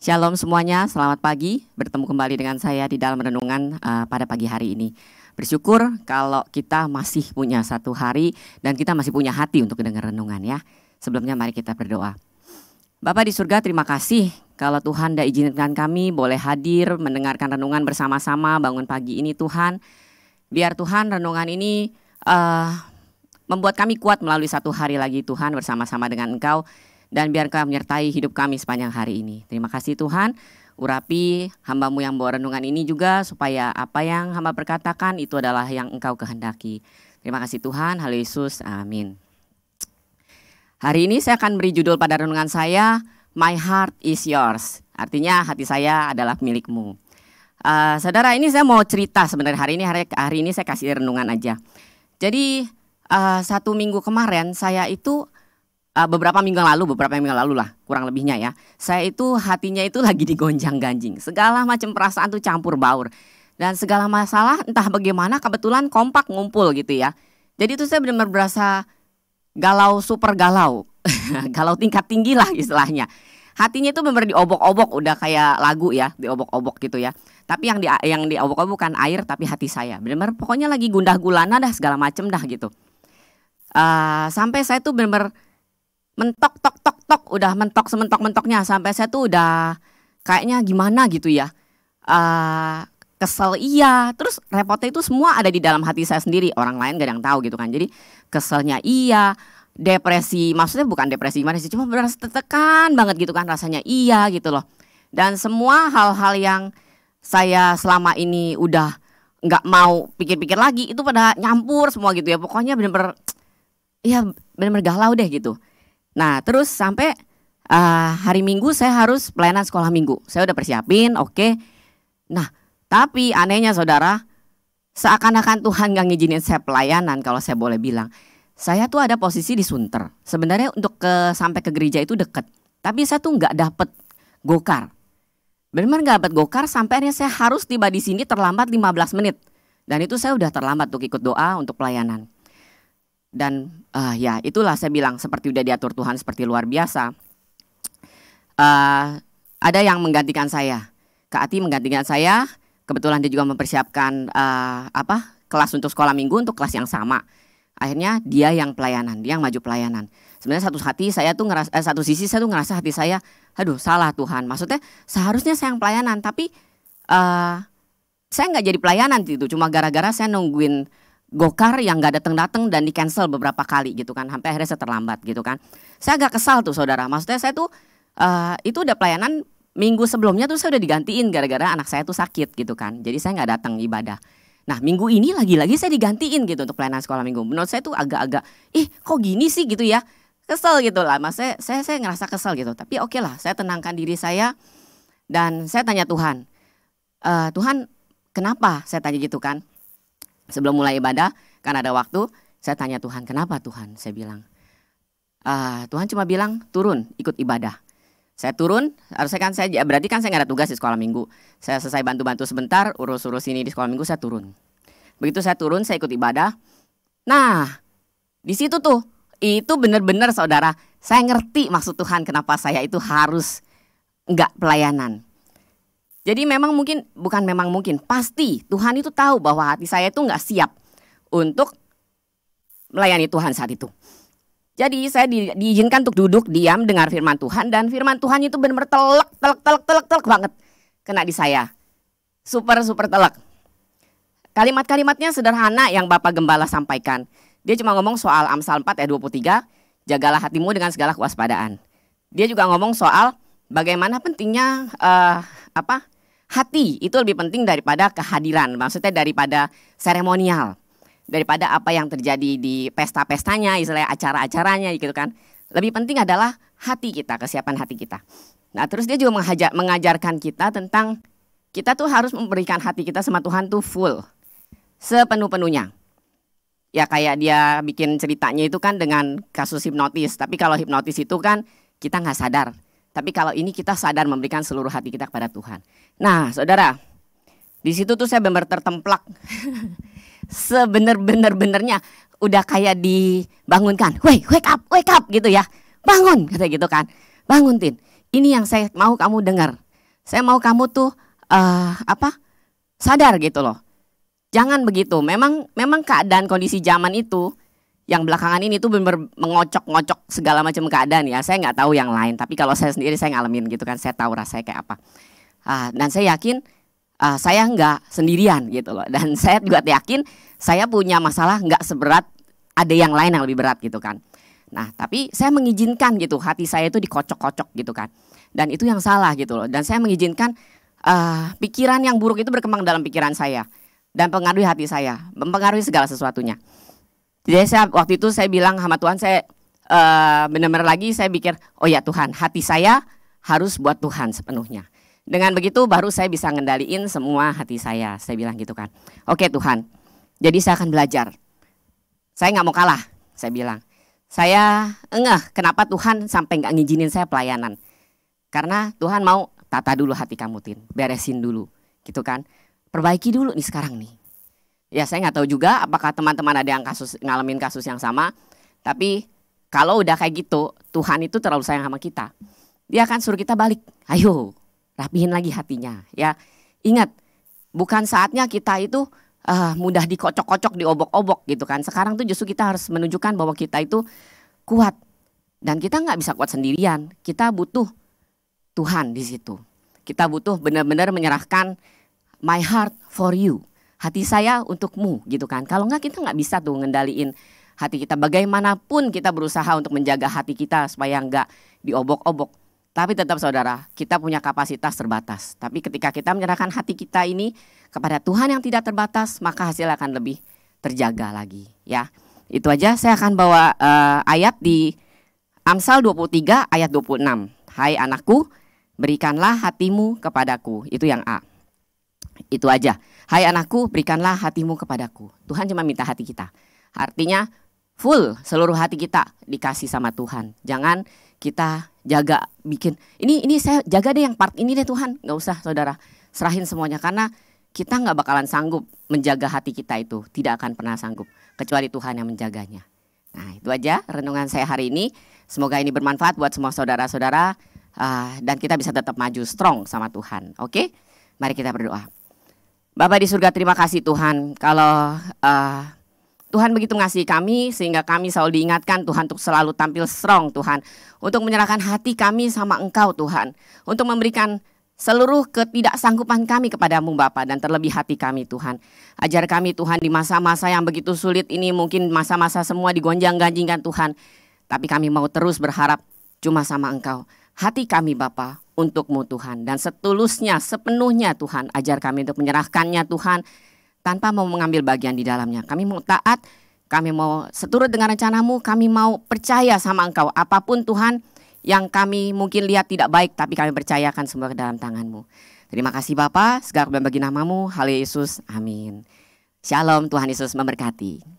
Shalom semuanya, selamat pagi. Bertemu kembali dengan saya di dalam renungan pada pagi hari ini. Bersyukur kalau kita masih punya satu hari dan kita masih punya hati untuk mendengar renungan ya. Sebelumnya mari kita berdoa. Bapa di surga, terima kasih kalau Tuhan dah izinkan kami boleh hadir mendengarkan renungan bersama-sama bangun pagi ini Tuhan. Biar Tuhan renungan ini membuat kami kuat melalui satu hari lagi Tuhan bersama-sama dengan Engkau. Dan biar Kau menyertai hidup kami sepanjang hari ini. Terima kasih Tuhan, urapi hamba-Mu yang bawa renungan ini juga supaya apa yang hamba perkatakan itu adalah yang Engkau kehendaki. Terima kasih Tuhan, haleluya Yesus, amin. Hari ini saya akan beri judul pada renungan saya, My Heart is Yours. Artinya hati saya adalah milikmu. Saudara, ini saya mau cerita sebenarnya hari ini saya kasih renungan aja. Jadi 1 minggu kemarin saya itu beberapa minggu lalu lah kurang lebihnya ya. Saya itu hatinya itu lagi digonjang-ganjing. Segala macam perasaan tuh campur baur. Dan segala masalah entah bagaimana kebetulan kompak ngumpul gitu ya. Jadi itu saya benar-benar berasa galau, super galau. Galau tingkat tinggi lah istilahnya. Hatinya itu benar-benar diobok-obok, udah kayak lagu ya, diobok-obok gitu ya. Tapi yang diobok-obok bukan air tapi hati saya. Benar-benar pokoknya lagi gundah gulana dah segala macam dah gitu. Sampai saya tuh benar-benar mentok tok udah mentok sementok-mentoknya sampai saya tuh udah kayaknya gimana gitu ya, kesel iya, terus repotnya itu semua ada di dalam hati saya sendiri, orang lain gak ada yang tahu gitu kan. Jadi keselnya iya, depresi, maksudnya bukan depresi gimana sih, cuma berasa tertekan banget gitu kan rasanya iya gitu loh. Dan semua hal-hal yang saya selama ini udah nggak mau pikir-pikir lagi itu pada nyampur semua gitu ya, pokoknya bener-bener ya bener-bener galau deh gitu. Nah terus sampai hari Minggu saya harus pelayanan sekolah minggu. Saya udah persiapin, oke. Nah tapi anehnya saudara, seakan-akan Tuhan gak ngizinin saya pelayanan kalau saya boleh bilang. Saya tuh ada posisi di Sunter. Sebenarnya untuk sampai ke gereja itu deket. Tapi saya tuh gak dapet gokar. Benar-benar gak dapet gokar sampai akhirnya saya harus tiba di sini terlambat 15 menit. Dan itu saya udah terlambat untuk ikut doa untuk pelayanan. Dan ya itulah saya bilang seperti udah diatur Tuhan seperti luar biasa. Ada yang menggantikan saya, Kak Ati menggantikan saya. Kebetulan dia juga mempersiapkan kelas untuk sekolah minggu untuk kelas yang sama. Akhirnya dia yang pelayanan, dia yang maju pelayanan. Sebenarnya satu sisi saya tuh ngerasa hati saya, aduh salah Tuhan. Maksudnya seharusnya saya yang pelayanan, tapi saya nggak jadi pelayanan itu cuma gara-gara saya nungguin gokar yang gak datang dan di cancel beberapa kali gitu kan, sampai akhirnya saya terlambat gitu kan. Saya agak kesal tuh saudara, maksudnya saya tuh itu udah pelayanan minggu sebelumnya tuh saya udah digantiin gara-gara anak saya tuh sakit gitu kan. Jadi saya gak datang ibadah. Nah minggu ini lagi-lagi saya digantiin gitu untuk pelayanan sekolah minggu. Menurut saya tuh agak-agak kok gini sih gitu ya, kesel gitu lah. Maksudnya saya ngerasa kesel gitu. Tapi oke lah, saya tenangkan diri saya dan saya tanya Tuhan, Tuhan kenapa, saya tanya gitu kan. Sebelum mulai ibadah, kan ada waktu, saya tanya Tuhan, kenapa Tuhan? Saya bilang, Tuhan cuma bilang, turun, ikut ibadah. Saya turun, berarti kan saya nggak ada tugas di sekolah minggu. Saya selesai bantu-bantu sebentar, urus-urus ini di sekolah minggu, saya turun. Begitu saya turun, saya ikut ibadah. Nah, di situ tuh, itu benar-benar saudara, saya ngerti maksud Tuhan kenapa saya itu harus nggak pelayanan. Jadi pasti Tuhan itu tahu bahwa hati saya itu gak siap untuk melayani Tuhan saat itu. Jadi saya diizinkan untuk duduk, diam, dengar firman Tuhan. Dan firman Tuhan itu benar-benar telek banget kena di saya. Super telek. Kalimat-kalimatnya sederhana yang Bapak Gembala sampaikan. Dia cuma ngomong soal Amsal 4 ayat 23, jagalah hatimu dengan segala kewaspadaan. Dia juga ngomong soal bagaimana pentingnya hati itu lebih penting daripada kehadiran, maksudnya daripada seremonial, daripada apa yang terjadi di pesta-pestanya, istilahnya acara-acaranya gitu kan. Lebih penting adalah hati kita, kesiapan hati kita. Nah terus dia juga mengajarkan kita tentang kita tuh harus memberikan hati kita sama Tuhan tuh full, sepenuh-penuhnya. Ya kayak dia bikin ceritanya itu kan dengan kasus hipnotis, tapi kalau hipnotis itu kan kita gak sadar. Tapi kalau ini kita sadar memberikan seluruh hati kita kepada Tuhan. Nah saudara, di situ tuh saya benar-benar tertemplak. Sebenar-benernya udah kayak dibangunkan. Wake up gitu ya. Bangun, kata gitu kan. Bangun Tin, ini yang saya mau kamu dengar. Saya mau kamu tuh sadar gitu loh. Jangan begitu. Memang keadaan kondisi zaman itu yang belakangan ini tuh benar mengocok-ngocok segala macam keadaan ya. Saya nggak tahu yang lain, tapi kalau saya sendiri saya ngalamin gitu kan, saya tahu rasanya kayak apa. Dan saya yakin saya nggak sendirian gitu loh. Dan saya juga yakin saya punya masalah nggak seberat ada yang lain yang lebih berat gitu kan. Nah, tapi saya mengizinkan gitu hati saya itu dikocok-kocok gitu kan. Dan itu yang salah gitu loh. Dan saya mengizinkan pikiran yang buruk itu berkembang dalam pikiran saya dan pengaruhi hati saya, mempengaruhi segala sesuatunya. Jadi waktu itu saya bilang sama Tuhan, saya benar-benar lagi saya pikir, oh ya Tuhan, hati saya harus buat Tuhan sepenuhnya. Dengan begitu baru saya bisa ngendaliin semua hati saya. Saya bilang gitu kan. Oke Tuhan, jadi saya akan belajar. Saya nggak mau kalah, saya bilang. Saya kenapa Tuhan sampai nggak ngizinin saya pelayanan. Karena Tuhan mau tata dulu hati kamu Tin, beresin dulu gitu kan. Perbaiki dulu nih sekarang nih. Ya saya nggak tahu juga apakah teman-teman ada yang ngalamin kasus yang sama. Tapi kalau udah kayak gitu, Tuhan itu terlalu sayang sama kita. Dia akan suruh kita balik. Ayo rapihin lagi hatinya ya. Ingat, bukan saatnya kita itu mudah dikocok-kocok, diobok-obok gitu kan. Sekarang tuh justru kita harus menunjukkan bahwa kita itu kuat. Dan kita nggak bisa kuat sendirian. Kita butuh Tuhan di situ. Kita butuh benar-benar menyerahkan my heart for you. Hati saya untukmu gitu kan. Kalau nggak kita nggak bisa tuh ngendaliin hati kita. Bagaimanapun kita berusaha untuk menjaga hati kita supaya nggak diobok-obok. Tapi tetap saudara, kita punya kapasitas terbatas. Tapi ketika kita menyerahkan hati kita ini kepada Tuhan yang tidak terbatas, maka hasil akan lebih terjaga lagi ya. Itu aja. Saya akan bawa ayat di Amsal 23 ayat 26. Hai anakku, berikanlah hatimu kepadaku. Itu yang A. Itu aja. Hai anakku, berikanlah hatimu kepadaku. Tuhan cuma minta hati kita. Artinya full seluruh hati kita dikasih sama Tuhan. Jangan kita jaga bikin ini saya jaga deh yang part ini deh Tuhan. Nggak usah saudara, serahin semuanya. Karena kita nggak bakalan sanggup menjaga hati kita itu. Tidak akan pernah sanggup kecuali Tuhan yang menjaganya. Nah itu aja renungan saya hari ini. Semoga ini bermanfaat buat semua saudara-saudara. Dan kita bisa tetap maju strong sama Tuhan. Oke? Mari kita berdoa. Bapa di surga, terima kasih Tuhan. Kalau Tuhan begitu ngasihi kami sehingga kami selalu diingatkan Tuhan untuk selalu tampil strong Tuhan. Untuk menyerahkan hati kami sama Engkau Tuhan. Untuk memberikan seluruh ketidaksanggupan kami kepadamu Bapa, dan terlebih hati kami Tuhan. Ajar kami Tuhan di masa-masa yang begitu sulit ini, mungkin masa-masa semua digonjang-ganjingkan Tuhan. Tapi kami mau terus berharap cuma sama Engkau. Hati kami Bapa untuk-Mu Tuhan. Dan setulusnya, sepenuhnya Tuhan, ajar kami untuk menyerahkannya Tuhan, tanpa mau mengambil bagian di dalamnya. Kami mau taat, kami mau seturut dengan rencana-Mu, kami mau percaya sama Engkau. Apapun Tuhan yang kami mungkin lihat tidak baik, tapi kami percayakan semua ke dalam tangan-Mu. Terima kasih Bapa, segala kemuliaan bagi nama-Mu. Haleluya Yesus, amin. Shalom, Tuhan Yesus memberkati.